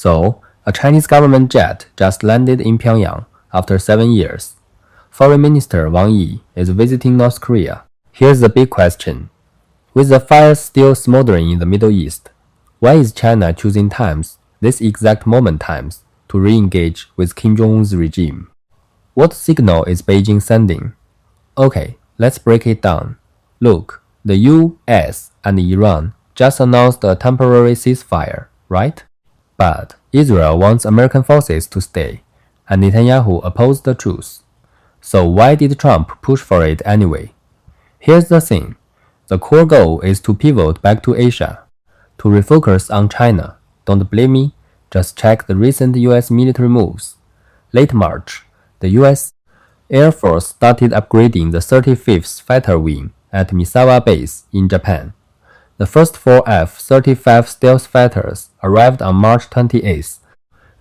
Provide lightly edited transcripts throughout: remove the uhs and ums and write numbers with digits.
So, a Chinese government jet just landed in Pyongyang after 7 years. Foreign Minister Wang Yi is visiting North Korea. Here's the big question. With the fires still smoldering in the Middle East, why is China choosing times, this exact moment times, to re-engage with Kim Jong-un's regime? What signal is Beijing sending? Okay, let's break it down. Look, the US and Iran just announced a temporary ceasefire, right? But Israel wants American forces to stay, and Netanyahu opposed the truce. So why did Trump push for it anyway? Here's the thing. The core goal is to pivot back to Asia, to refocus on China. Don't blame me, just check the recent US military moves. Late March, the US Air Force started upgrading the 35th Fighter Wing at Misawa Base in Japan. The first 4 F-35 stealth fighters arrived on March 28th.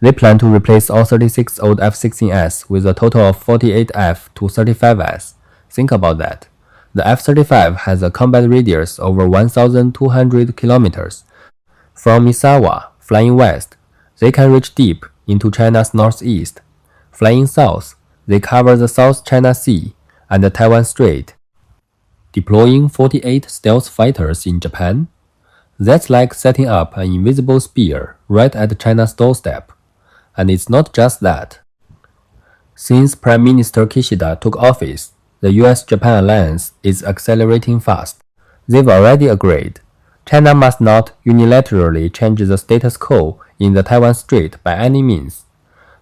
They plan to replace all 36 old F-16S with a total of 48 F-35S. Think about that. The F-35 has a combat radius over 1,200 kilometers. From Misawa, flying west, they can reach deep into China's northeast. Flying south, they cover the South China Sea and the Taiwan Strait. Deploying 48 stealth fighters in Japan? That's like setting up an invisible spear right at China's doorstep. And it's not just that. Since Prime Minister Kishida took office, the US-Japan alliance is accelerating fast. They've already agreed. China must not unilaterally change the status quo in the Taiwan Strait by any means.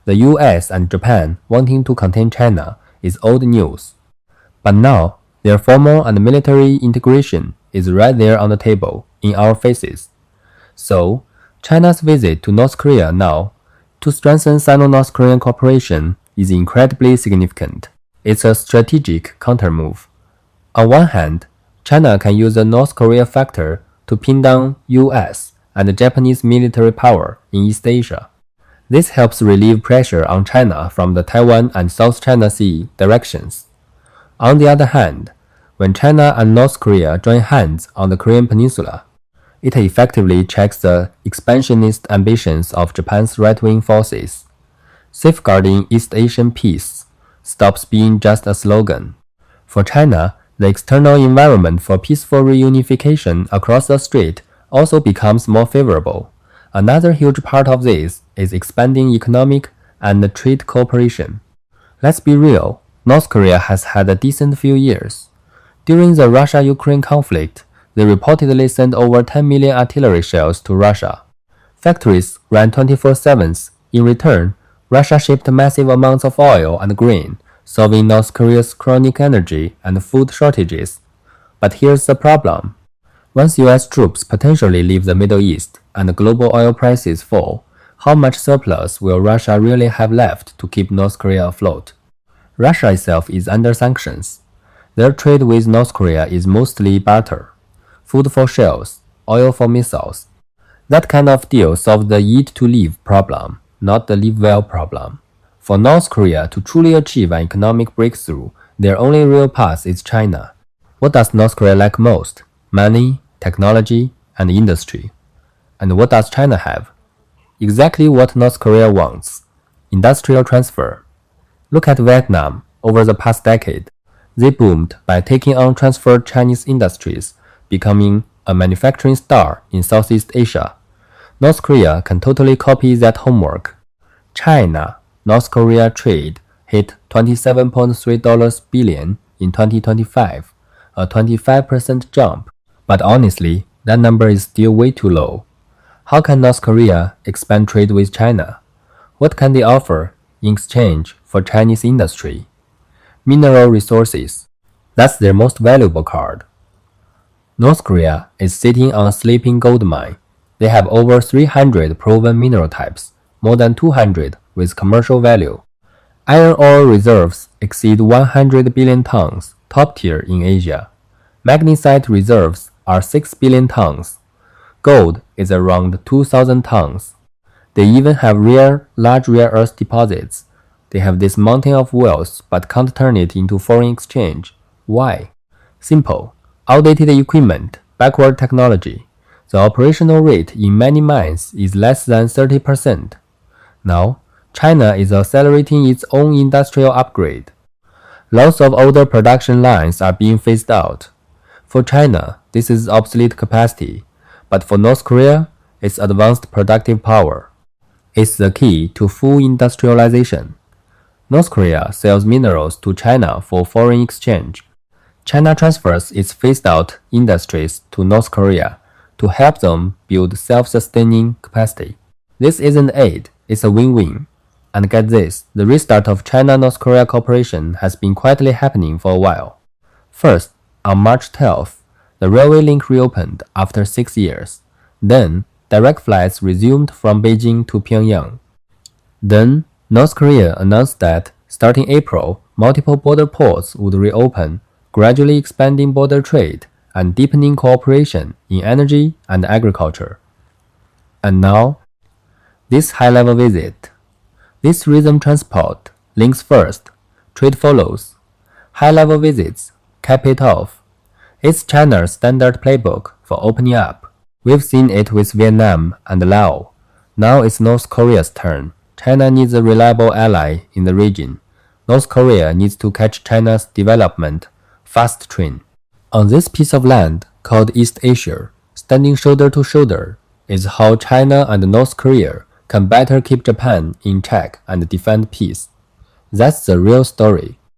The US and Japan wanting to contain China is old news. But now, their formal and military integration is right there on the table, in our faces. So, China's visit to North Korea now, to strengthen Sino-North Korean cooperation, is incredibly significant. It's a strategic countermove. On one hand, China can use the North Korea factor to pin down US and Japanese military power in East Asia. This helps relieve pressure on China from the Taiwan and South China Sea directions. On the other hand, when China and North Korea join hands on the Korean Peninsula, it effectively checks the expansionist ambitions of Japan's right-wing forces. Safeguarding East Asian peace stops being just a slogan. For China, the external environment for peaceful reunification across the strait also becomes more favorable. Another huge part of this is expanding economic and trade cooperation. Let's be real, North Korea has had a decent few years. During the Russia-Ukraine conflict, they reportedly sent over 10 million artillery shells to Russia. Factories ran 24/7. In return, Russia shipped massive amounts of oil and grain, solving North Korea's chronic energy and food shortages. But here's the problem. Once US troops potentially leave the Middle East and global oil prices fall, how much surplus will Russia really have left to keep North Korea afloat? Russia itself is under sanctions. Their trade with North Korea is mostly barter. Food for shells, oil for missiles. That kind of deal solves the eat to live problem, not the live well problem. For North Korea to truly achieve an economic breakthrough, their only real path is China. What does North Korea like most? Money, technology, and industry. And what does China have? Exactly what North Korea wants: industrial transfer. Look at Vietnam. Over the past decade, they boomed by taking on transferred Chinese industries, becoming a manufacturing star in Southeast Asia. North Korea can totally copy that homework. China-North Korea trade hit $27.3 billion in 2025, a 25% jump. But honestly, that number is still way too low. How can North Korea expand trade with China? What can they offer in exchange for Chinese industry? Mineral resources. That's their most valuable card. North Korea is sitting on a sleeping gold mine. They have over 300 proven mineral types, more than 200 with commercial value. Iron ore reserves exceed 100 billion tons, top tier in Asia. Magnesite reserves are 6 billion tons. Gold is around 2,000 tons. They even have large rare earth deposits. They have this mountain of wealth but can't turn it into foreign exchange. Why? Simple. Outdated equipment, backward technology. The operational rate in many mines is less than 30%. Now, China is accelerating its own industrial upgrade. Lots of older production lines are being phased out. For China, this is obsolete capacity, but for North Korea, it's advanced productive power. It's the key to full industrialization. North Korea sells minerals to China for foreign exchange. China transfers its phased-out industries to North Korea to help them build self-sustaining capacity. This isn't aid, it's a win-win. And get this, the restart of China-North Korea cooperation has been quietly happening for a while. First, on March 12th, the railway link reopened after 6 years. Then, direct flights resumed from Beijing to Pyongyang. Then, North Korea announced that, starting April, multiple border ports would reopen, gradually expanding border trade and deepening cooperation in energy and agriculture. And now, this high-level visit. This rhythm transport, links first, trade follows. High-level visits, cap it off. It's China's standard playbook for opening up. We've seen it with Vietnam and Laos. Now it's North Korea's turn. China needs a reliable ally in the region. North Korea needs to catch China's development fast train. On this piece of land, called East Asia, standing shoulder to shoulder, is how China and North Korea can better keep Japan in check and defend peace. That's the real story.